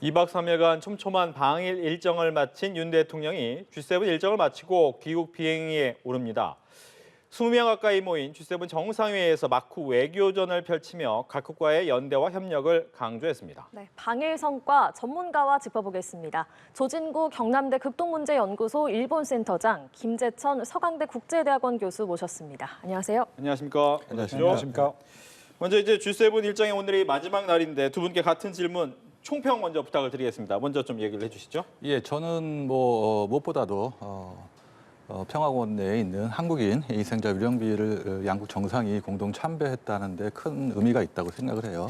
2박 3일간 촘촘한 방일 일정을 마친 윤 대통령이 G7 일정을 마치고 귀국 비행기에 오릅니다. 20명 가까이 모인 G7 정상회의에서 막후 외교전을 펼치며 각국과의 연대와 협력을 강조했습니다. 네, 방일 성과 전문가와 짚어보겠습니다. 조진구 경남대 극동문제연구소 일본센터장, 김재천 서강대 국제대학원 교수 모셨습니다. 안녕하세요. 안녕하십니까? 안녕하십니까? 먼저 이제 G7 일정의 오늘이 마지막 날인데 두 분께 같은 질문 총평 먼저 부탁을 드리겠습니다. 먼저 좀 얘기를 해주시죠. 예, 저는 무엇보다도 평화공원 내에 있는 한국인 희생자 위령비를 양국 정상이 공동 참배했다는 데 큰 의미가 있다고 생각을 해요.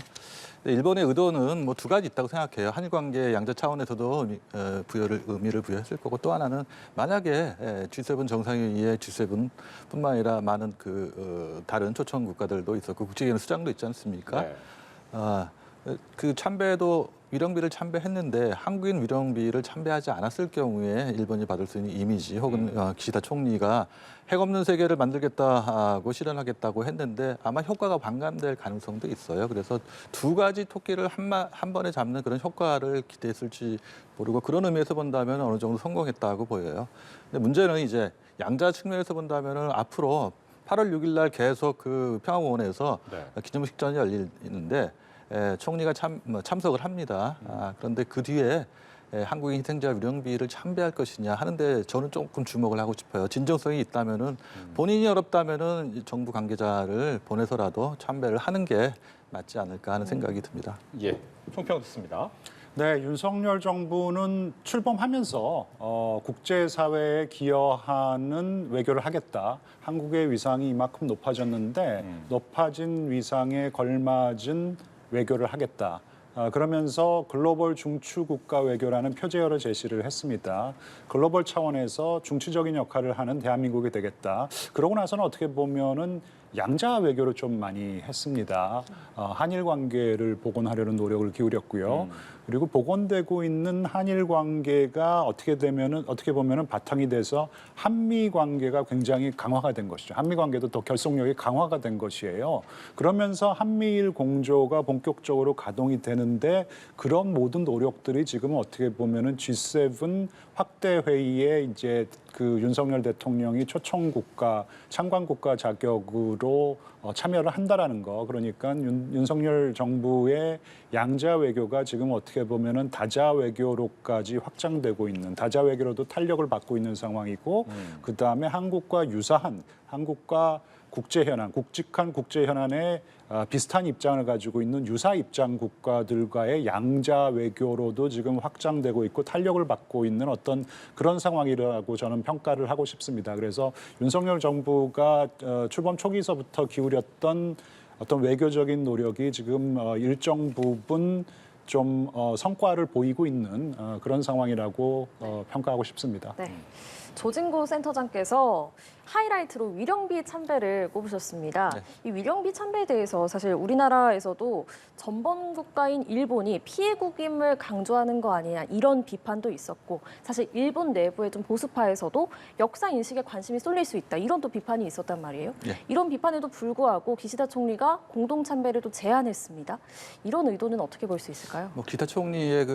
일본의 의도는 두 가지 있다고 생각해요. 한일 관계 양자 차원에서도 의미를 부여했을 거고, 또 하나는 만약에 G7 정상회의에 G7뿐만 아니라 많은 다른 초청 국가들도 있었고 국제기관 수장도 있지 않습니까? 네. 그 참배도 위령비를 참배했는데 한국인 위령비를 참배하지 않았을 경우에 일본이 받을 수 있는 이미지 혹은 기시다 총리가 핵 없는 세계를 만들겠다고 실현하겠다고 했는데 아마 효과가 반감될 가능성도 있어요. 그래서 두 가지 토끼를 한 번에 잡는 그런 효과를 기대했을지 모르고, 그런 의미에서 본다면 어느 정도 성공했다고 보여요. 근데 문제는 이제 양자 측면에서 본다면 앞으로 8월 6일 날 계속 그 평화공원에서 기념식전이 열리는데 총리가 참석을 합니다. 그런데 그 뒤에 한국인 희생자 위령비를 참배할 것이냐 하는데 저는 조금 주목을 하고 싶어요. 진정성이 있다면은 본인이 어렵다면은 정부 관계자를 보내서라도 참배를 하는 게 맞지 않을까 하는 생각이 듭니다. 예, 총평 듣습니다. 네, 윤석열 정부는 출범하면서 국제사회에 기여하는 외교를 하겠다. 한국의 위상이 이만큼 높아졌는데 높아진 위상에 걸맞은 외교를 하겠다. 그러면서 글로벌 중추국가 외교라는 표제어를 제시를 했습니다. 글로벌 차원에서 중추적인 역할을 하는 대한민국이 되겠다. 그러고 나서는 어떻게 보면은 양자 외교를 좀 많이 했습니다. 한일 관계를 복원하려는 노력을 기울였고요. 그리고 복원되고 있는 한일 관계가 어떻게 보면은 바탕이 돼서 한미 관계가 굉장히 강화가 된 것이죠. 한미 관계도 더 결속력이 강화가 된 것이에요. 그러면서 한미일 공조가 본격적으로 가동이 되는데 그런 모든 노력들이 지금 어떻게 보면은 G7 확대 회의에 이제 그 윤석열 대통령이 초청국가, 참관국가 자격으로 참여를 한다라는 거. 그러니까 윤석열 정부의 양자 외교가 지금 어떻게 보면은 다자 외교로까지 확장되고 있는, 다자 외교로도 탄력을 받고 있는 상황이고, 그 다음에 한국과 유사한, 한국과 국제 현안, 굵직한 국제 현안에 비슷한 입장을 가지고 있는 유사 입장 국가들과의 양자 외교로도 지금 확장되고 있고 탄력을 받고 있는 어떤 그런 상황이라고 저는 평가를 하고 싶습니다. 그래서 윤석열 정부가 출범 초기서부터 기울였던 어떤 외교적인 노력이 지금 일정 부분 좀 성과를 보이고 있는 그런 상황이라고 평가하고 싶습니다. 네. 조진구 센터장께서 하이라이트로 위령비 참배를 꼽으셨습니다. 네. 이 위령비 참배에 대해서 사실 우리나라에서도 전범 국가인 일본이 피해국임을 강조하는 거 아니냐 이런 비판도 있었고, 사실 일본 내부의 좀 보수파에서도 역사 인식에 관심이 쏠릴 수 있다 이런 또 비판이 있었단 말이에요. 네. 이런 비판에도 불구하고 기시다 총리가 공동 참배를 또 제안했습니다. 이런 의도는 어떻게 볼 수 있을까요? 기시다 총리의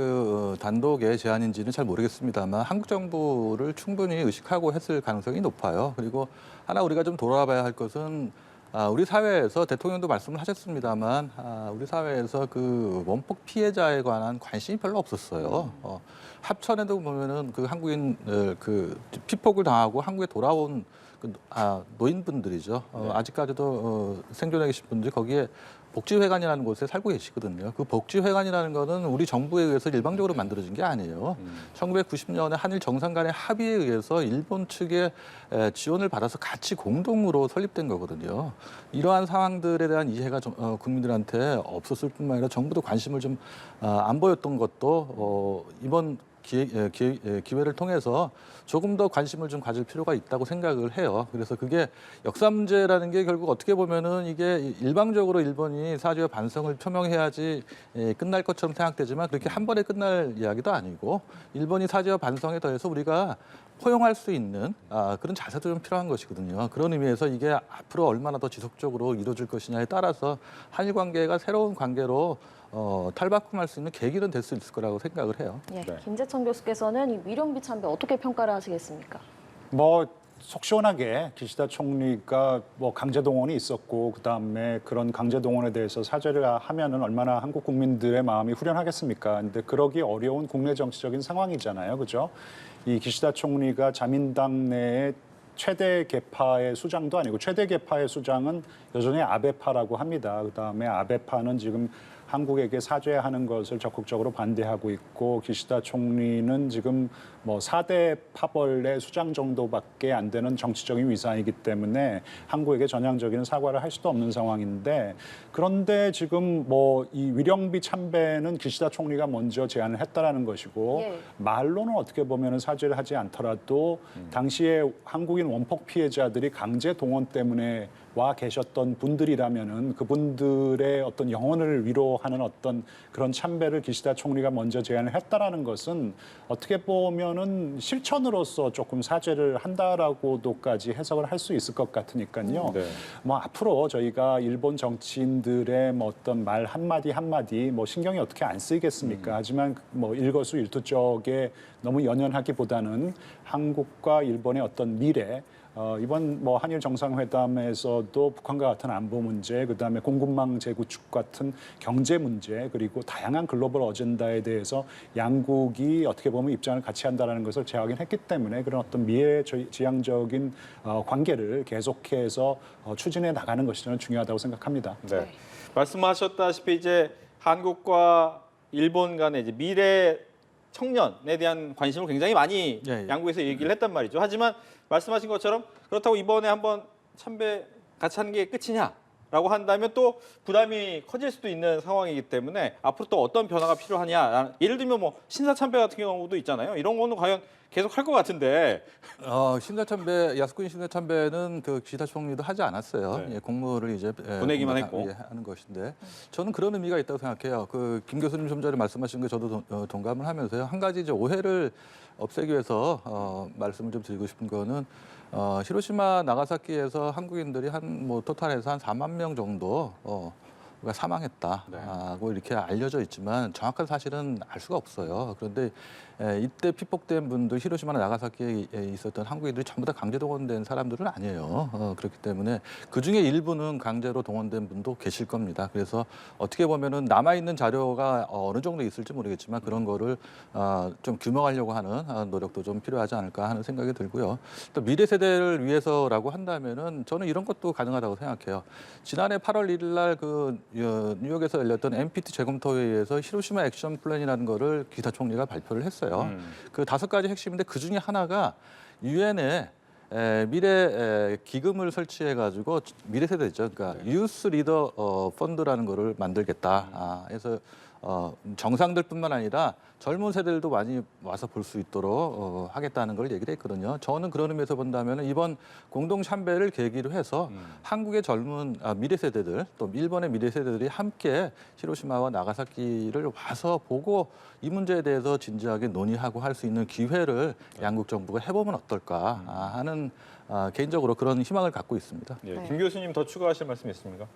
단독의 제안인지는 잘 모르겠습니다만 한국 정부를 충분히 의식하고 했을 가능성이 높아요. 그리고 하나 우리가 좀 돌아봐야 할 것은 우리 사회에서 대통령도 말씀을 하셨습니다만 우리 사회에서 그 원폭 피해자에 관한 관심이 별로 없었어요. 합천에도 보면은 그 한국인 피폭을 당하고 한국에 돌아온 노인분들이죠. 아직까지도 생존해 계신 분들이 거기에 복지회관이라는 곳에 살고 계시거든요. 그 복지회관이라는 거는 우리 정부에 의해서 일방적으로 만들어진 게 아니에요. 1990년에 한일 정상 간의 합의에 의해서 일본 측의 지원을 받아서 같이 공동으로 설립된 거거든요. 이러한 상황들에 대한 이해가 국민들한테 없었을 뿐만 아니라 정부도 관심을 좀 안 보였던 것도 이번 기회를 통해서 조금 더 관심을 좀 가질 필요가 있다고 생각을 해요. 그래서 그게 역사 문제라는 게 결국 어떻게 보면은 이게 일방적으로 일본이 사죄와 반성을 표명해야지 끝날 것처럼 생각되지만 그렇게 한 번에 끝날 이야기도 아니고, 일본이 사죄와 반성에 더해서 우리가 포용할 수 있는 그런 자세도 좀 필요한 것이거든요. 그런 의미에서 이게 앞으로 얼마나 더 지속적으로 이루어질 것이냐에 따라서 한일 관계가 새로운 관계로 탈바꿈할 수 있는 계기는 될 수 있을 거라고 생각을 해요. 예, 네. 김재천 교수께서는 이 위령비 참배 어떻게 평가를 하시겠습니까? 뭐 속 시원하게 기시다 총리가 뭐 강제 동원이 있었고 그다음에 그런 강제 동원에 대해서 사죄를 하면은 얼마나 한국 국민들의 마음이 후련하겠습니까? 근데 그러기 어려운 국내 정치적인 상황이잖아요. 그죠? 이 기시다 총리가 자민당 내에 최대 계파의 수장도 아니고 최대 계파의 수장은 여전히 아베파라고 합니다. 그다음에 아베파는 지금 한국에게 사죄하는 것을 적극적으로 반대하고 있고 기시다 총리는 지금 뭐 4대 파벌의 수장 정도밖에 안 되는 정치적인 위상이기 때문에 한국에게 전향적인 사과를 할 수도 없는 상황인데 그런데 지금 뭐 이 위령비 참배는 기시다 총리가 먼저 제안을 했다라는 것이고 예. 말로는 어떻게 보면은 사죄를 하지 않더라도 당시에 한국인 원폭 피해자들이 강제 동원 때문에 와 계셨던 분들이라면은 그분들의 어떤 영혼을 위로하는 어떤 그런 참배를 기시다 총리가 먼저 제안을 했다라는 것은 어떻게 보면은 실천으로서 조금 사죄를 한다라고도까지 해석을 할 수 있을 것 같으니까요. 네. 뭐 앞으로 저희가 일본 정치인들의 뭐 어떤 말 한마디 한마디 뭐 신경이 어떻게 안 쓰이겠습니까? 하지만 뭐 일거수일투족에 너무 연연하기보다는 한국과 일본의 어떤 미래 이번 뭐 한일 정상회담에서도 북한과 같은 안보 문제, 그다음에 공급망 재구축 같은 경제 문제, 그리고 다양한 글로벌 어젠다에 대해서 양국이 어떻게 보면 입장을 같이 한다라는 것을 재확인했기 때문에 그런 어떤 미래지향적인 관계를 계속해서 추진해 나가는 것이 저는 중요하다고 생각합니다. 네. 말씀하셨다시피 이제 한국과 일본 간의 이제 미래 청년에 대한 관심을 굉장히 많이 예, 예. 양국에서 얘기를 했단 말이죠. 하지만 말씀하신 것처럼 그렇다고 이번에 한번 참배 같이 하는 게 끝이냐라고 한다면 또 부담이 커질 수도 있는 상황이기 때문에 앞으로 또 어떤 변화가 필요하냐. 예를 들면 뭐 신사 참배 같은 경우도 있잖아요. 이런 거는 과연 계속 할 것 같은데. 신사참배, 야스쿠니 신사참배는 그 기시다 총리도 하지 않았어요. 네. 예, 공무를 이제 보내기만 공무를 했고. 하는 것인데 저는 그런 의미가 있다고 생각해요. 그 김 교수님 좀 전에 말씀하신 게 저도 동감을 하면서요. 한 가지 이제 오해를 없애기 위해서 말씀을 좀 드리고 싶은 거는 히로시마 나가사키에서 한국인들이 한 뭐 토탈해서 한 4만 명 정도 가 사망했다고 이렇게 알려져 있지만 정확한 사실은 알 수가 없어요. 그런데 이때 피폭된 분들 히로시마나 나가사키에 있었던 한국인들이 전부 다 강제 동원된 사람들은 아니에요. 그렇기 때문에 그중에 일부는 강제로 동원된 분도 계실 겁니다. 그래서 어떻게 보면은 남아있는 자료가 어느 정도 있을지 모르겠지만 그런 거를 좀 규명하려고 하는 노력도 좀 필요하지 않을까 하는 생각이 들고요. 또 미래 세대를 위해서라고 한다면은 저는 이런 것도 가능하다고 생각해요. 지난해 8월 1일 날 그 뉴욕에서 열렸던 NPT 재검토회의에서 히로시마 액션 플랜이라는 거를 기시다 총리가 발표를 했어요. 그 5가지 핵심인데 그 중에 하나가 유엔에 미래 기금을 설치해가지고 미래 세대죠. 그러니까 유스 리더 펀드라는 거를 만들겠다. 해서 정상들뿐만 아니라 젊은 세대들도 많이 와서 볼 수 있도록 하겠다는 걸 얘기를 했거든요. 저는 그런 의미에서 본다면 이번 공동 참배를 계기로 해서 한국의 젊은 미래 세대들 또 일본의 미래 세대들이 함께 히로시마와 나가사키를 와서 보고 이 문제에 대해서 진지하게 논의하고 할 수 있는 기회를 양국 정부가 해보면 어떨까 하는 개인적으로 그런 희망을 갖고 있습니다. 예, 네. 김 교수님 더 추가하실 말씀 있습니까?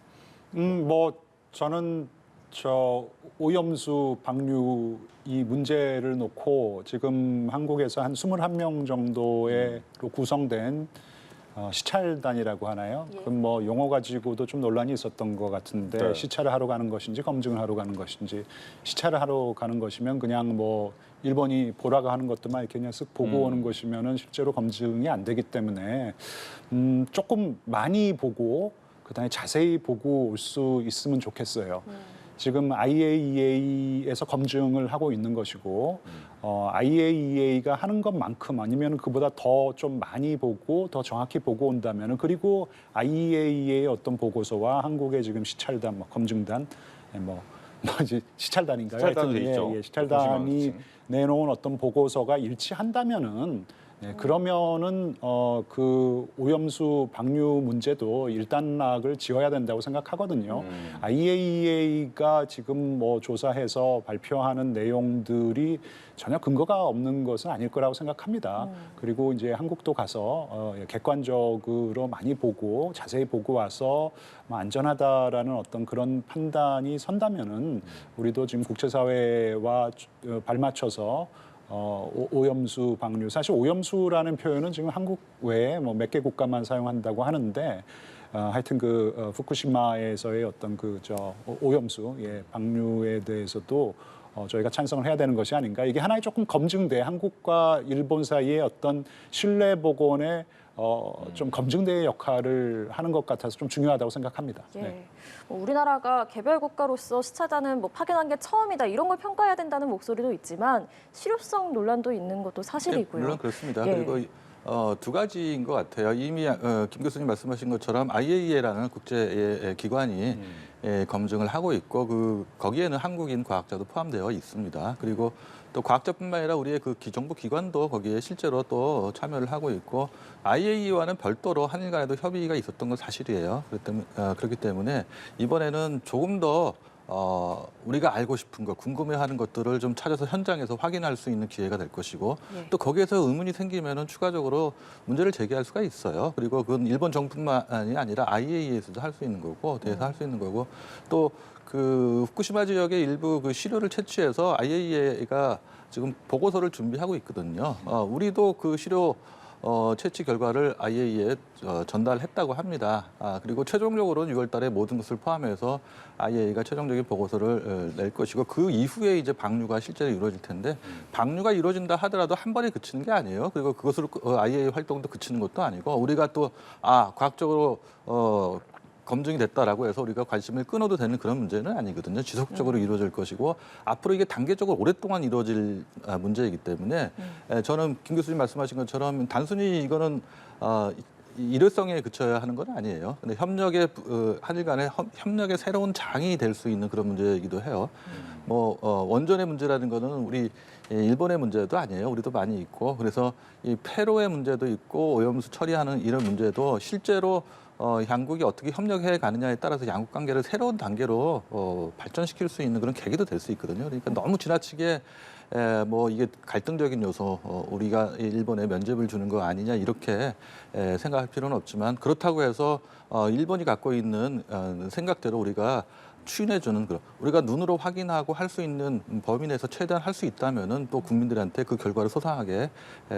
뭐 저는 저 오염수 방류 이 문제를 놓고 지금 한국에서 한 21명 정도로 구성된 시찰단이라고 하나요? 예. 그럼 뭐 용어 가지고도 좀 논란이 있었던 것 같은데 네. 시찰을 하러 가는 것인지 검증을 하러 가는 것인지 시찰을 하러 가는 것이면 그냥 뭐 일본이 보라고 하는 것도만 이렇게 그냥 쓱 보고 오는 것이면은 실제로 검증이 안 되기 때문에 조금 많이 보고 그다음에 자세히 보고 올 수 있으면 좋겠어요. 지금 IAEA에서 검증을 하고 있는 것이고 IAEA가 하는 것만큼 아니면 그보다 더 좀 많이 보고 더 정확히 보고 온다면 그리고 IAEA의 어떤 보고서와 한국의 지금 시찰단, 뭐 검증단, 뭐지 시찰단인가요? 시찰단도 하여튼, 있죠. 시찰단이 보시면 내놓은 어떤 보고서가 일치한다면은 네, 그러면은 그 오염수 방류 문제도 일단락을 지어야 된다고 생각하거든요. IAEA가 지금 뭐 조사해서 발표하는 내용들이 전혀 근거가 없는 것은 아닐 거라고 생각합니다. 그리고 이제 한국도 가서 객관적으로 많이 보고 자세히 보고 와서 뭐 안전하다라는 어떤 그런 판단이 선다면은 우리도 지금 국제사회와 발맞춰서 오염수 방류. 사실 오염수라는 표현은 지금 한국 외에 뭐 몇 개 국가만 사용한다고 하는데 하여튼 후쿠시마에서의 어떤 오염수 방류에 대해서도 저희가 찬성을 해야 되는 것이 아닌가. 이게 하나의 조금 검증돼 한국과 일본 사이의 어떤 신뢰 복원의 좀 검증대의 역할을 하는 것 같아서 좀 중요하다고 생각합니다. 예. 네. 뭐 우리나라가 개별 국가로서 시차단은 뭐 파견한 게 처음이다 이런 걸 평가해야 된다는 목소리도 있지만 실효성 논란도 있는 것도 사실이고요. 물론 그렇습니다. 예. 그리고 두 가지인 것 같아요. 이미 김 교수님 말씀하신 것처럼 IAEA라는 국제 기관이 검증을 하고 있고 거기에는 한국인 과학자도 포함되어 있습니다. 그리고 또 과학자뿐만 아니라 우리의 그 정부 기관도 거기에 실제로 또 참여를 하고 있고 IAEA와는 별도로 한일 간에도 협의가 있었던 건 사실이에요. 그렇기 때문에 이번에는 조금 더 우리가 알고 싶은 것, 궁금해하는 것들을 좀 찾아서 현장에서 확인할 수 있는 기회가 될 것이고 예. 또 거기에서 의문이 생기면은 추가적으로 문제를 제기할 수가 있어요. 그리고 그건 일본 정부만이 아니라 IAEA에서도 할 수 있는 거고, 대해서 할 수 있는 거고 또 그 후쿠시마 지역의 일부 그 시료를 채취해서 IAEA가 지금 보고서를 준비하고 있거든요. 우리도 그 시료 채취 결과를 IAEA에 전달했다고 합니다. 그리고 최종적으로는 6월 달에 모든 것을 포함해서 IAEA가 최종적인 보고서를 낼 것이고 그 이후에 이제 방류가 실제로 이루어질 텐데 방류가 이루어진다 하더라도 한 번에 그치는 게 아니에요. 그리고 그것으로 IAEA 활동도 그치는 것도 아니고 우리가 또 과학적으로 검증이 됐다라고 해서 우리가 관심을 끊어도 되는 그런 문제는 아니거든요. 지속적으로 이루어질 것이고 앞으로 이게 단계적으로 오랫동안 이루어질 문제이기 때문에 저는 김 교수님 말씀하신 것처럼 단순히 이거는 일회성에 그쳐야 하는 건 아니에요. 근데 한일 간의 협력의 새로운 장이 될 수 있는 그런 문제이기도 해요. 원전의 문제라는 거는 우리 일본의 문제도 아니에요. 우리도 많이 있고 그래서 이 폐로의 문제도 있고 오염수 처리하는 이런 문제도 실제로 양국이 어떻게 협력해 가느냐에 따라서 양국 관계를 새로운 단계로 발전시킬 수 있는 그런 계기도 될 수 있거든요. 그러니까 너무 지나치게 이게 갈등적인 요소, 우리가 일본에 면죄부를 주는 거 아니냐 이렇게 생각할 필요는 없지만 그렇다고 해서 일본이 갖고 있는 생각대로 우리가 추인해주는 우리가 눈으로 확인하고 할 수 있는 범위 내에서 최대한 할 수 있다면은 또 국민들한테 그 결과를 소상하게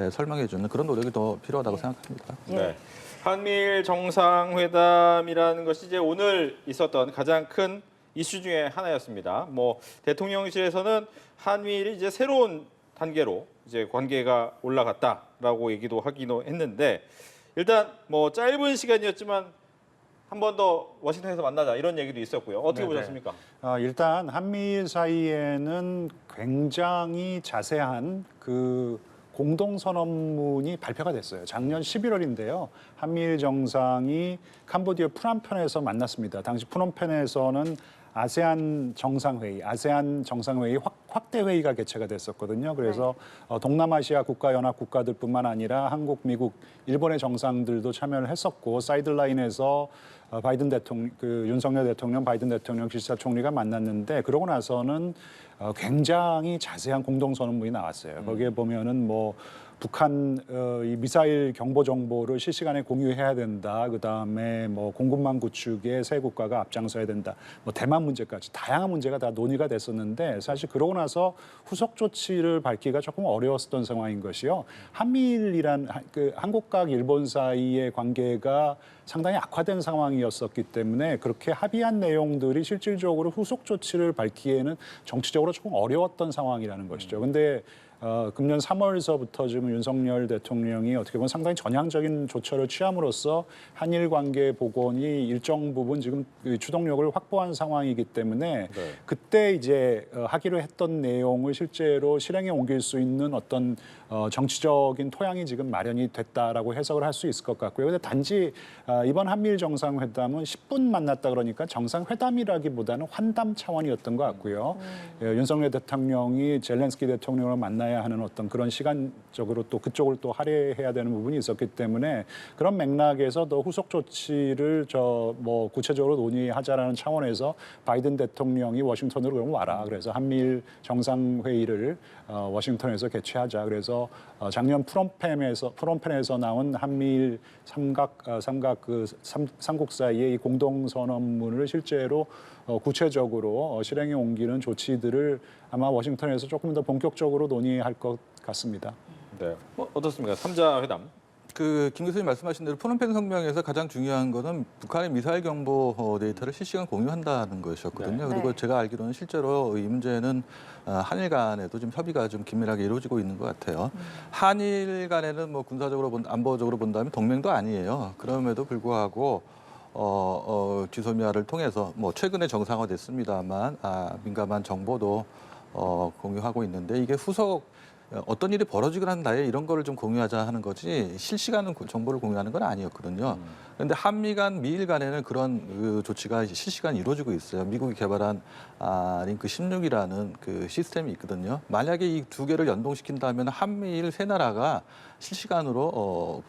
설명해주는 그런 노력이 더 필요하다고 생각합니다. 네. 한미일 정상회담이라는 것이 이제 오늘 있었던 가장 큰 이슈 중에 하나였습니다. 대통령실에서는 한미일이 이제 새로운 단계로 이제 관계가 올라갔다라고 얘기도 하기도 했는데 일단 짧은 시간이었지만 한 번 더 워싱턴에서 만나자 이런 얘기도 있었고요. 어떻게 네네. 보셨습니까? 일단 한미일 사이에는 굉장히 자세한 공동선언문이 발표가 됐어요. 작년 11월인데요. 한미일 정상이 캄보디아 프놈펜에서 만났습니다. 당시 프놈펜에서는 아세안 정상회의 확대 회의가 개최가 됐었거든요. 그래서 동남아시아 국가연합 국가들뿐만 아니라 한국, 미국, 일본의 정상들도 참여를 했었고 사이드라인에서 바이든 대통령, 윤석열 대통령, 바이든 대통령, 기시다 총리가 만났는데 그러고 나서는 굉장히 자세한 공동선언문이 나왔어요. 거기에 보면은 북한 이 미사일 경보 정보를 실시간에 공유해야 된다. 그다음에 공군망 구축에 세 국가가 앞장서야 된다. 대만 문제까지 다양한 문제가 다 논의가 됐었는데 사실 그러고 나서 후속 조치를 밟기가 조금 어려웠던 상황인 것이요. 한미일이란 한국과 일본 사이의 관계가 상당히 악화된 상황이었었기 때문에 그렇게 합의한 내용들이 실질적으로 후속 조치를 밟기에는 정치적으로 조금 어려웠던 상황이라는 것이죠. 근데 금년 3월서부터 지금 윤석열 대통령이 어떻게 보면 상당히 전향적인 조처를 취함으로써 한일 관계 복원이 일정 부분 지금 추동력을 확보한 상황이기 때문에 그때 이제 하기로 했던 내용을 실제로 실행에 옮길 수 있는 어떤 정치적인 토양이 지금 마련이 됐다라고 해석을 할 수 있을 것 같고요. 근데 단지 이번 한미일 정상회담은 10분 만났다 그러니까 정상회담이라기보다는 환담 차원이었던 것 같고요. 윤석열 대통령이 젤렌스키 대통령을 만나야 만나야 하는 어떤 그런 시간적으로 또 그쪽을 또 할애해야 되는 부분이 있었기 때문에 그런 맥락에서 더 후속 조치를 뭐 구체적으로 논의하자라는 차원에서 바이든 대통령이 워싱턴으로 그럼 와라. 그래서 한미일 정상회의를 워싱턴에서 개최하자. 그래서 작년 프롬펜에서 나온 한미일 삼국 사이의 이 공동 선언문을 실제로 구체적으로 실행에 옮기는 조치들을 아마 워싱턴에서 조금 더 본격적으로 논의할 것 같습니다. 네. 어떻습니까? 3자 회담. 김 교수님 말씀하신 대로 프놈펜 성명에서 가장 중요한 거는 북한의 미사일 경보 데이터를 실시간 공유한다는 것이었거든요. 네. 그리고 네. 제가 알기로는 실제로 이 문제는 한일 간에도 좀 협의가 좀 긴밀하게 이루어지고 있는 것 같아요. 한일 간에는 뭐 군사적으로 안보적으로 본다면 동맹도 아니에요. 그럼에도 불구하고 지소미아를 통해서 뭐 최근에 정상화됐습니다만 민감한 정보도 공유하고 있는데 이게 후속 어떤 일이 벌어지고 난 다음에 이런 거를 좀 공유하자 하는 거지 실시간 정보를 공유하는 건 아니었거든요. 그런데 한미 간, 미일 간에는 그런 조치가 실시간 이루어지고 있어요. 미국이 개발한 링크 16이라는 그 시스템이 있거든요. 만약에 이 두 개를 연동시킨다면 한미일 세 나라가 실시간으로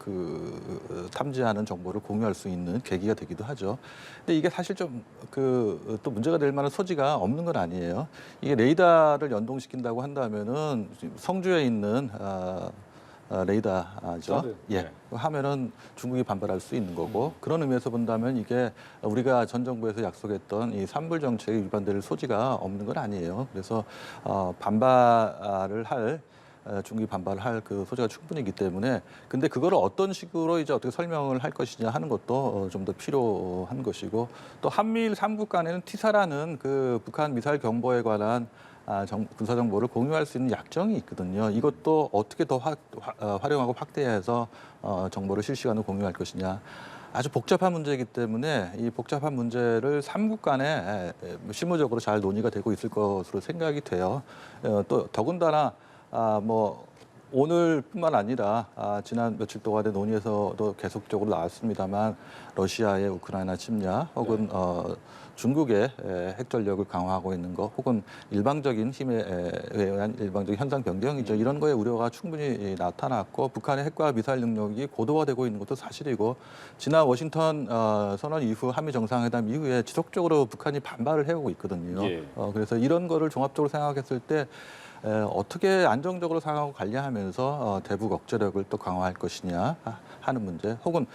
탐지하는 정보를 공유할 수 있는 계기가 되기도 하죠. 근데 이게 사실 좀 또 문제가 될 만한 소지가 없는 건 아니에요. 이게 레이더를 연동시킨다고 한다면은 성주에 있는 레이더죠. 예. 네. 하면은 중국이 반발할 수 있는 거고 그런 의미에서 본다면 이게 우리가 전 정부에서 약속했던 이 삼불 정책에 위반될 소지가 없는 건 아니에요. 그래서 반발을 할 중국이 반발할 그 소지가 충분히 있기 때문에 근데 그거를 어떤 식으로 이제 어떻게 설명을 할 것이냐 하는 것도 좀 더 필요한 것이고 또 한미일 3국 간에는 티사라는 그 북한 미사일 경보에 관한 군사 정보를 공유할 수 있는 약정이 있거든요. 이것도 어떻게 더 활용하고 확대해서 정보를 실시간으로 공유할 것이냐. 아주 복잡한 문제이기 때문에 이 복잡한 문제를 3국 간에 실무적으로 잘 논의가 되고 있을 것으로 생각이 돼요. 또 더군다나 뭐 오늘뿐만 아니라 지난 며칠 동안의 논의에서도 계속적으로 나왔습니다만 러시아의 우크라이나 침략 혹은 중국의 핵 전력을 강화하고 있는 것 혹은 일방적인 힘에 의한 일방적인 현상 변경이죠. 이런 거에 우려가 충분히 나타났고 북한의 핵과 미사일 능력이 고도화되고 있는 것도 사실이고 지난 워싱턴 선언 이후 한미 정상회담 이후에 지속적으로 북한이 반발을 해오고 있거든요. 예. 그래서 이런 거를 종합적으로 생각했을 때 어떻게 안정적으로 상황을 관리하면서 대북 억제력을 또 강화할 것이냐 하는 문제 혹은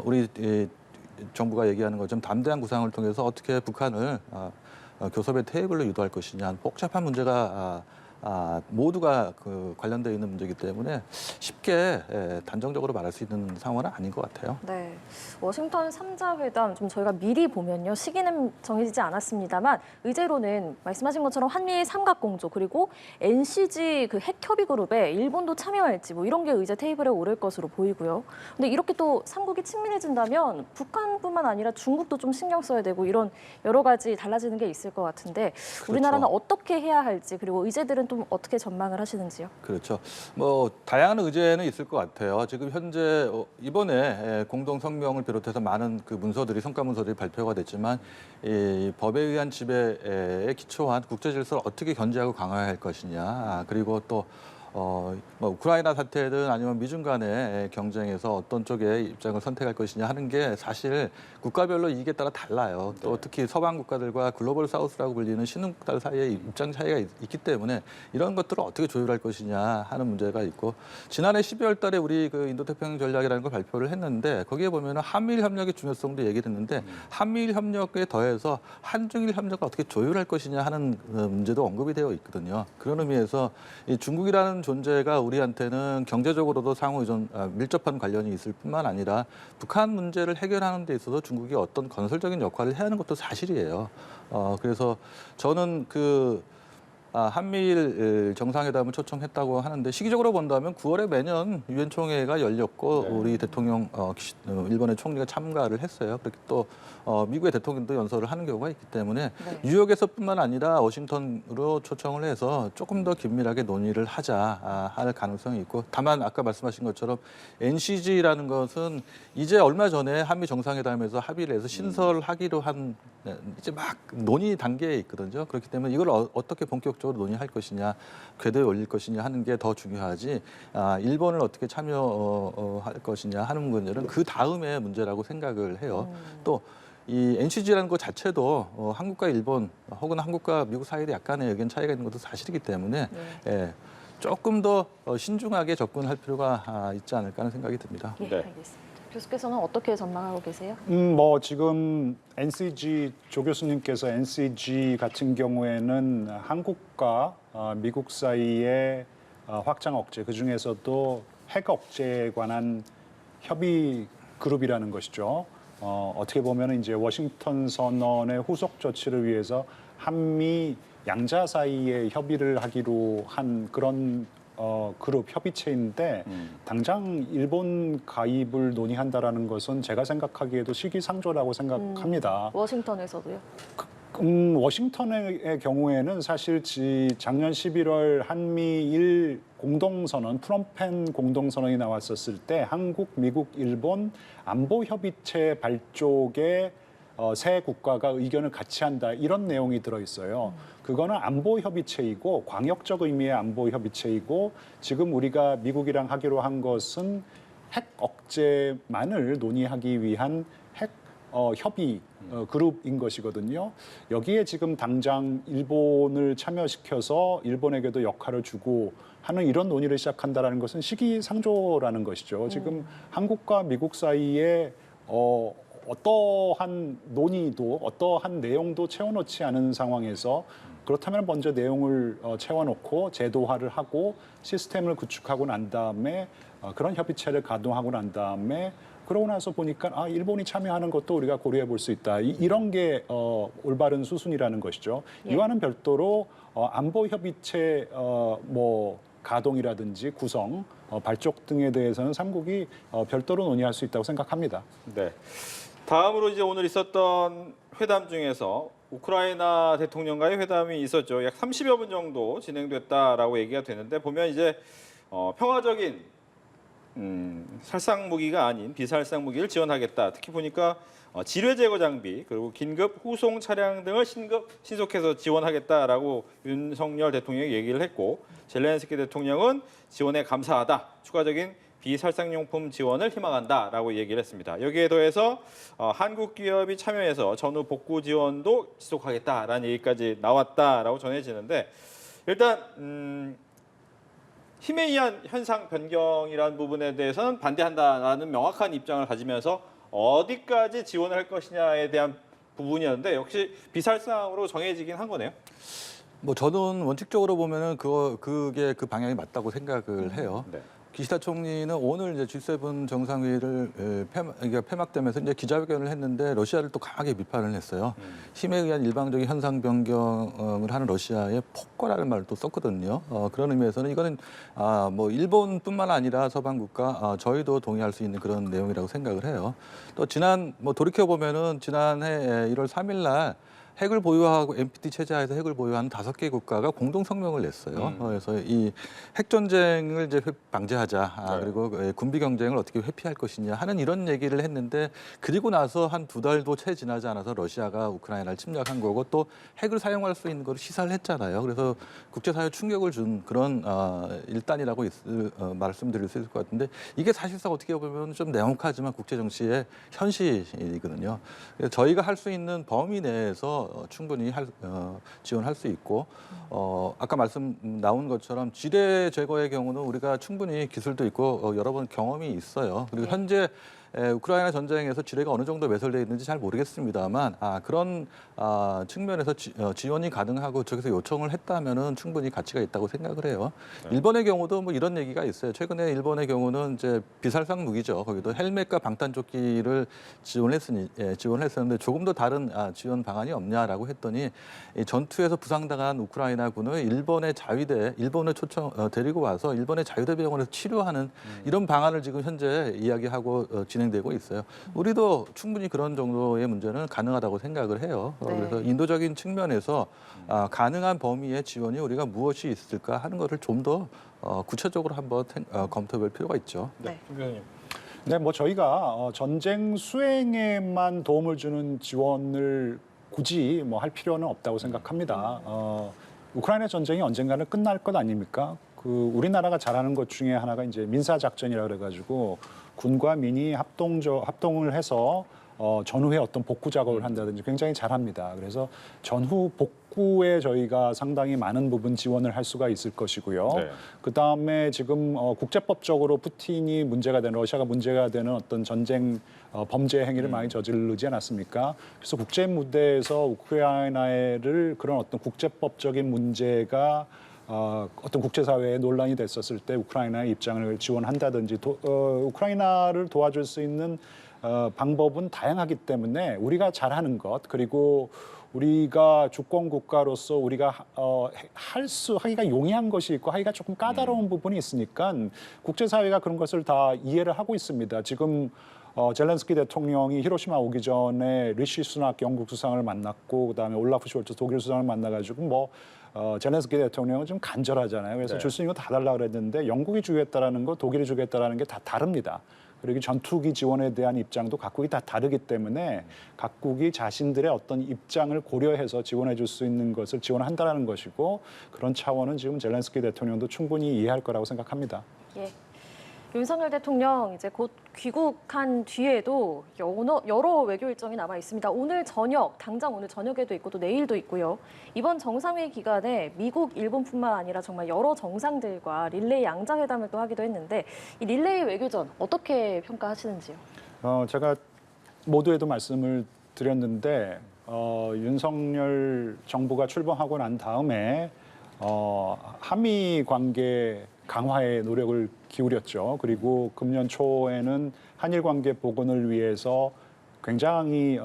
우리 정부가 얘기하는 것처럼 담대한 구상을 통해서 어떻게 북한을 교섭의 테이블로 유도할 것이냐 복잡한 문제가 모두가 관련되어 있는 문제이기 때문에 쉽게 단정적으로 말할 수 있는 상황은 아닌 것 같아요. 네, 워싱턴 3자 회담 좀 저희가 미리 보면요. 시기는 정해지지 않았습니다만 의제로는 말씀하신 것처럼 한미일 삼각공조 그리고 NCG 그 핵협의 그룹에 일본도 참여할지 뭐 이런 게 의제 테이블에 오를 것으로 보이고요. 근데 이렇게 또 삼국이 친밀해진다면 북한뿐만 아니라 중국도 좀 신경 써야 되고 이런 여러 가지 달라지는 게 있을 것 같은데 우리나라는 어떻게 해야 할지 그리고 의제들은 좀 어떻게 전망을 하시는지요? 그렇죠. 뭐 다양한 의제는 있을 것 같아요. 지금 현재 이번에 공동 성명을 비롯해서 많은 그 문서들이 성과 문서들이 발표가 됐지만 이 법에 의한 지배에 기초한 국제 질서를 어떻게 견제하고 강화해야 할 것이냐. 그리고 또 뭐 우크라이나 사태든 아니면 미중 간의 경쟁에서 어떤 쪽의 입장을 선택할 것이냐 하는 게 사실 국가별로 이익에 따라 달라요. 또 특히 서방 국가들과 글로벌 사우스라고 불리는 신흥국들 사이에 입장 차이가 있기 때문에 이런 것들을 어떻게 조율할 것이냐 하는 문제가 있고 지난해 12월 달에 우리 그 인도태평양 전략이라는 걸 발표를 했는데 거기에 보면 한미일 협력의 중요성도 얘기를 했는데 한미일 협력에 더해서 한중일 협력을 어떻게 조율할 것이냐 하는 문제도 언급이 되어 있거든요. 그런 의미에서 이 중국이라는 존재가 우리한테는 경제적으로도 상호 의존 밀접한 관련이 있을 뿐만 아니라 북한 문제를 해결하는 데 있어서 중국이 어떤 건설적인 역할을 해야 하는 것도 사실이에요. 그래서 저는 한미일 정상회담을 초청했다고 하는데 시기적으로 본다면 9월에 매년 유엔 총회가 열렸고 우리 대통령 일본의 총리가 참가를 했어요. 그렇게 또 미국의 대통령도 연설을 하는 경우가 있기 때문에 뉴욕에서뿐만 아니라 워싱턴으로 초청을 해서 조금 더 긴밀하게 논의를 하자 할 가능성이 있고 다만 아까 말씀하신 것처럼 NCG라는 것은 이제 얼마 전에 한미 정상회담에서 합의를 해서 신설하기로 한 이제 막 논의 단계에 있거든요. 그렇기 때문에 이걸 어떻게 본격적으로 적극적으로 논의할 것이냐, 궤도에 올릴 것이냐 하는 게 더 중요하지. 일본을 어떻게 참여할 것이냐 하는 문제는 그 다음의 문제라고 생각을 해요. 또 이 NCG라는 것 자체도 한국과 일본 혹은 한국과 미국 사이에 약간의 의견 차이가 있는 것도 사실이기 때문에 예, 조금 더 신중하게 접근할 필요가 있지 않을까 하는 생각이 듭니다. 예, 네. 알겠습니다. 교수께서는 어떻게 전망하고 계세요? 뭐 지금 NCG 조 교수님께서 NCG 같은 경우에는 한국과 미국 사이의 확장 억제, 그 중에서도 핵 억제에 관한 협의 그룹이라는 것이죠. 어떻게 보면 이제 워싱턴 선언의 후속 조치를 위해서 한미 양자 사이에 협의를 하기로 한 그런 그룹 협의체인데 당장 일본 가입을 논의한다라는 것은 제가 생각하기에도 시기상조라고 생각합니다. 워싱턴에서도요? 워싱턴의 경우에는 사실 작년 11월 한미일 공동선언, 프놈펜 공동선언이 나왔었을 때 한국, 미국, 일본 안보협의체 발족에 세 국가가 의견을 같이 한다 이런 내용이 들어있어요. 그거는 안보협의체이고 광역적 의미의 안보협의체이고 지금 우리가 미국이랑 하기로 한 것은 핵 억제만을 논의하기 위한 핵 협의 그룹인 것이거든요. 여기에 지금 당장 일본을 참여시켜서 일본에게도 역할을 주고 하는 이런 논의를 시작한다는 것은 시기상조라는 것이죠. 지금 한국과 미국 사이에 어떠한 논의도 어떠한 내용도 채워놓지 않은 상황에서 그렇다면 먼저 내용을 채워놓고 제도화를 하고 시스템을 구축하고 난 다음에 그런 협의체를 가동하고 난 다음에 그러고 나서 보니까 일본이 참여하는 것도 우리가 고려해 볼 수 있다. 이런 게 올바른 수순이라는 것이죠. 예. 이와는 별도로 안보 협의체 뭐 가동이라든지 구성, 발족 등에 대해서는 삼국이 별도로 논의할 수 있다고 생각합니다. 네. 다음으로 이제 오늘 있었던 회담 중에서 우크라이나 대통령과의 회담이 있었죠. 약 30여 분 정도 진행됐다라고 얘기가 되는데 보면 이제 평화적인 살상 무기가 아닌 비살상 무기를 지원하겠다. 특히 보니까 지뢰 제거 장비 그리고 긴급 후송 차량 등을 신속해서 지원하겠다라고 윤석열 대통령이 얘기를 했고 젤렌스키 대통령은 지원에 감사하다. 추가적인 비살상용품 지원을 희망한다라고 얘기를 했습니다. 여기에 더해서 한국 기업이 참여해서 전후 복구 지원도 지속하겠다라는 얘기까지 나왔다라고 전해지는데 일단 힘에 의한 현상 변경이라는 부분에 대해서는 반대한다라는 명확한 입장을 가지면서 어디까지 지원을 할 것이냐에 대한 부분이었는데 역시 비살상으로 정해지긴 한 거네요. 뭐 저는 원칙적으로 보면은 그게 그 방향이 맞다고 생각을 해요. 네. 기시다 총리는 오늘 이제 G7 정상회의를 폐막되면서 이제 기자회견을 했는데 러시아를 또 강하게 비판을 했어요. 힘에 의한 일방적인 현상 변경을 하는 러시아의 폭거라는 말을 또 썼거든요. 그런 의미에서는 이거는 뭐 일본뿐만 아니라 서방 국가 저희도 동의할 수 있는 그런 내용이라고 생각을 해요. 또 뭐 돌이켜 보면은 지난해 1월 3일 날 핵을 보유하고 NPT 체제하에서 핵을 보유하는 5개 국가가 공동 성명을 냈어요. 그래서 이 핵 전쟁을 이제 방지하자. 네. 그리고 군비 경쟁을 어떻게 회피할 것이냐 하는 이런 얘기를 했는데 그리고 나서 한 2달도 채 지나지 않아서 러시아가 우크라이나를 침략한 거고 또 핵을 사용할 수 있는 걸 시사를 했잖아요. 그래서 국제사회 충격을 준 그런 일단이라고 말씀드릴 수 있을 것 같은데 이게 사실상 어떻게 보면 좀 냉혹하지만 국제 정치의 현실이거든요. 그래서 저희가 할 수 있는 범위 내에서 충분히 지원할 수 있고 아까 말씀 나온 것처럼 지뢰 제거의 경우는 우리가 충분히 기술도 있고 여러 번 경험이 있어요. 그리고 현재 우크라이나 전쟁에서 지뢰가 어느 정도 매설되어 있는지 잘 모르겠습니다만 그런 측면에서 지원이 가능하고 저기서 요청을 했다면은 충분히 가치가 있다고 생각을 해요. 네. 일본의 경우도 뭐 이런 얘기가 있어요. 최근에 일본의 경우는 이제 비살상 무기죠. 거기도 헬멧과 방탄조끼를 지원했었는데 조금 더 다른 지원 방안이 없냐라고 했더니 이 전투에서 부상당한 우크라이나군을 일본의 데리고 와서 일본의 자위대 병원에서 치료하는 이런 방안을 지금 현재 이야기하고 진행되고 있어요. 우리도 충분히 그런 정도의 문제는 가능하다고 생각을 해요. 네. 그래서 인도적인 측면에서 가능한 범위의 지원이 우리가 무엇이 있을까 하는 것을 좀 더 구체적으로 한번 검토해볼 필요가 있죠. 네. 김 교수님. 네, 뭐 저희가 전쟁 수행에만 도움을 주는 지원을 굳이 뭐 할 필요는 없다고 생각합니다. 우크라이나 전쟁이 언젠가는 끝날 것 아닙니까? 그 우리나라가 잘하는 것 중에 하나가 이제 민사 작전이라 그래가지고 군과 민이 합동을 해서 전후에 어떤 복구 작업을 한다든지 굉장히 잘합니다. 그래서 전후 복구에 저희가 상당히 많은 부분 지원을 할 수가 있을 것이고요. 네. 그 다음에 지금 국제법적으로 푸틴이 문제가 되는 러시아가 문제가 되는 어떤 전쟁 범죄 행위를 많이 저지르지 않았습니까? 그래서 국제 무대에서 우크라이나를 그런 어떤 국제법적인 문제가 어떤 국제사회에 논란이 됐었을 때 우크라이나의 입장을 지원한다든지 우크라이나를 도와줄 수 있는 방법은 다양하기 때문에 우리가 잘하는 것 그리고 우리가 주권 국가로서 우리가 하기가 용이한 것이 있고 하기가 조금 까다로운 부분이 있으니까 국제사회가 그런 것을 다 이해를 하고 있습니다. 지금 젤렌스키 대통령이 히로시마 오기 전에 리시 수낙 영국 수상을 만났고 그다음에 올라프 숄츠 독일 수상을 만나가지고 젤렌스키 대통령은 좀 간절하잖아요. 그래서 네. 줄 수 있는 거 다 달라 그랬는데 영국이 주겠다라는 거, 독일이 주겠다라는 게 다 다릅니다. 그리고 전투기 지원에 대한 입장도 각국이 다 다르기 때문에 각국이 자신들의 어떤 입장을 고려해서 지원해 줄 수 있는 것을 지원한다라는 것이고 그런 차원은 지금 젤렌스키 대통령도 충분히 이해할 거라고 생각합니다. 예. 윤석열 대통령 이제 곧 귀국한 뒤에도 여러 외교 일정이 남아 있습니다. 오늘 저녁, 당장 오늘 저녁에도 있고 또 내일도 있고요. 이번 정상회의 기간에 미국, 일본뿐만 아니라 정말 여러 정상들과 릴레이 양자회담을 또 하기도 했는데 이 릴레이 외교전 어떻게 평가하시는지요? 제가 모두에도 말씀을 드렸는데 윤석열 정부가 출범하고 난 다음에 한미 관계 강화에 노력을 기울였죠. 그리고 금년 초에는 한일 관계 복원을 위해서 굉장히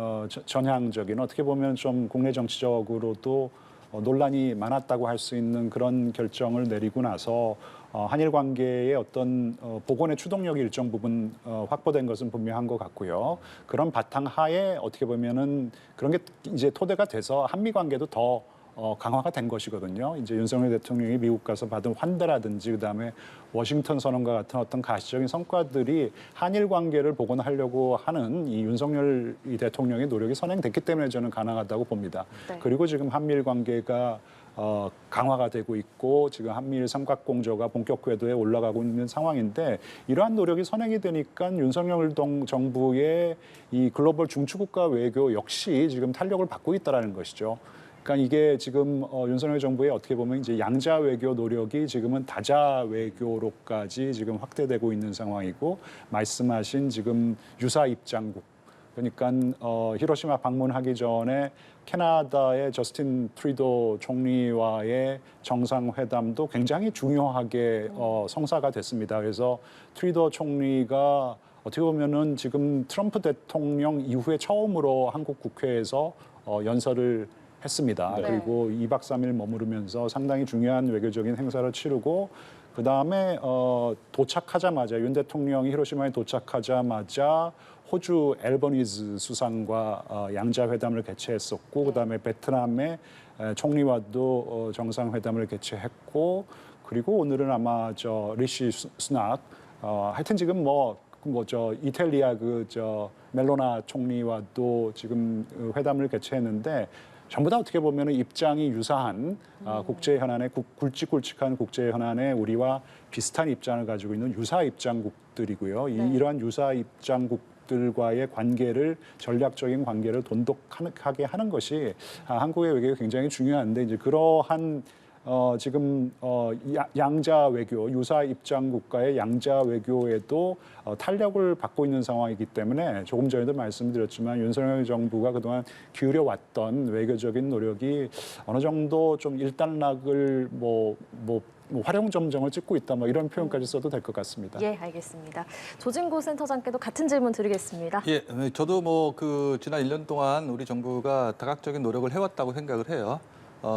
전향적인 어떻게 보면 좀 국내 정치적으로도 논란이 많았다고 할 수 있는 그런 결정을 내리고 나서 한일 관계의 어떤 복원의 추동력이 일정 부분 확보된 것은 분명한 것 같고요. 그런 바탕하에 어떻게 보면은 그런 게 이제 토대가 돼서 한미 관계도 더 강화가 된 것이거든요. 이제 윤석열 대통령이 미국 가서 받은 환대라든지 그다음에 워싱턴 선언과 같은 어떤 가시적인 성과들이 한일 관계를 복원하려고 하는 이 윤석열 대통령의 노력이 선행됐기 때문에 저는 가능하다고 봅니다. 네. 그리고 지금 한미일 관계가 강화가 되고 있고 지금 한미일 삼각공조가 본격 궤도에 올라가고 있는 상황인데 이러한 노력이 선행이 되니까 윤석열 정부의 이 글로벌 중추국가 외교 역시 지금 탄력을 받고 있다는 것이죠. 그러니까 이게 지금 윤석열 정부의 어떻게 보면 이제 양자 외교 노력이 지금은 다자 외교로까지 지금 확대되고 있는 상황이고 말씀하신 지금 유사 입장국 그러니까 히로시마 방문하기 전에 캐나다의 저스틴 트루도 총리와의 정상회담도 굉장히 중요하게 성사가 됐습니다. 그래서 트루도 총리가 어떻게 보면은 지금 트럼프 대통령 이후에 처음으로 한국 국회에서 연설을 했습니다. 네. 그리고 2박 3일 머무르면서 상당히 중요한 외교적인 행사를 치르고 그다음에 도착하자마자 윤 대통령이 히로시마에 도착하자마자 호주 앨버니즈 수상과 양자회담을 개최했었고 그다음에 베트남의 총리와도 정상회담을 개최했고 그리고 오늘은 아마 리시 수낙 하여튼 지금 이탈리아 멜로나 총리와도 지금 회담을 개최했는데 전부 다 어떻게 보면 입장이 유사한 국제 현안에 굵직굵직한 국제 현안에 우리와 비슷한 입장을 가지고 있는 유사 입장국들이고요. 네. 이러한 유사 입장국들과의 관계를 전략적인 관계를 돈독하게 하는 것이 한국의 외교가 굉장히 중요한데 이제 그러한 지금 양자 외교, 유사 입장 국가의 양자 외교에도 탄력을 받고 있는 상황이기 때문에 조금 전에도 말씀드렸지만 윤석열 정부가 그동안 기울여왔던 외교적인 노력이 어느 정도 좀 일단락을 활용점정을 찍고 있다 이런 표현까지 써도 될 것 같습니다. 예, 알겠습니다. 조진구 센터장께도 같은 질문 드리겠습니다. 예, 저도 지난 1년 동안 우리 정부가 다각적인 노력을 해왔다고 생각을 해요.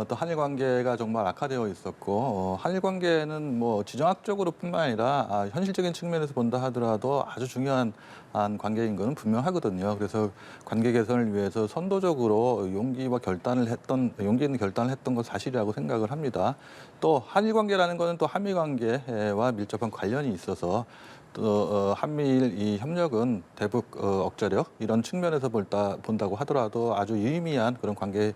또 한일 관계가 정말 악화되어 있었고 한일 관계는 지정학적으로뿐만 아니라 현실적인 측면에서 본다 하더라도 아주 중요한 관계인 것은 분명하거든요. 그래서 관계 개선을 위해서 선도적으로 용기 있는 결단을 했던 건 사실이라고 생각을 합니다. 또 한일 관계라는 것은 또 한미 관계와 밀접한 관련이 있어서 또 한미일 이 협력은 대북 억제력 이런 측면에서 본다고 하더라도 아주 유의미한 그런 관계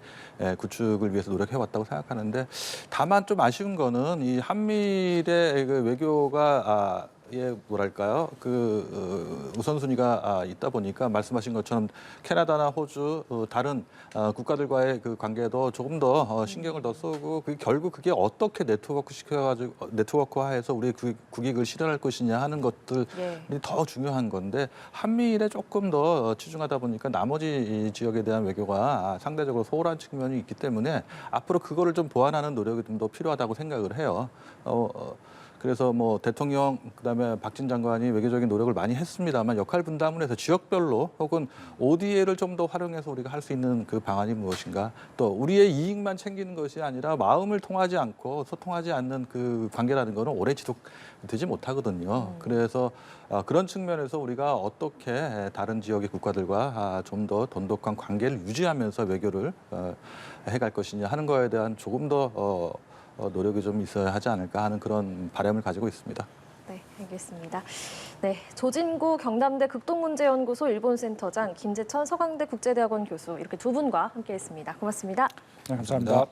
구축을 위해서 노력해왔다고 생각하는데 다만 좀 아쉬운 거는 이 한미일의 그 외교가 뭐랄까요? 우선순위가 있다 보니까 말씀하신 것처럼 캐나다나 호주 다른 국가들과의 그 관계도 조금 더 신경을 더 쓰고 결국 그게 어떻게 네트워크화해서 우리의 국익을 실현할 것이냐 하는 것들이 더 중요한 건데 한미일에 조금 더 치중하다 보니까 나머지 이 지역에 대한 외교가 상대적으로 소홀한 측면이 있기 때문에 앞으로 그거를 좀 보완하는 노력이 좀 더 필요하다고 생각을 해요. 그래서 뭐 대통령 그다음에 박진 장관이 외교적인 노력을 많이 했습니다만 역할 분담을 해서 지역별로 혹은 ODA를 좀 더 활용해서 우리가 할 수 있는 그 방안이 무엇인가 또 우리의 이익만 챙기는 것이 아니라 마음을 통하지 않고 소통하지 않는 그 관계라는 거는 오래 지속되지 못하거든요. 그래서 그런 측면에서 우리가 어떻게 다른 지역의 국가들과 좀 더 돈독한 관계를 유지하면서 외교를 해갈 것이냐 하는 거에 대한 조금 더 노력이 좀 있어야 하지 않을까 하는 그런 바람을 가지고 있습니다. 네, 알겠습니다. 네, 조진구 경남대 극동문제연구소 일본센터장, 김재천 서강대 국제대학원 교수 이렇게 두 분과 함께했습니다. 고맙습니다. 네, 감사합니다.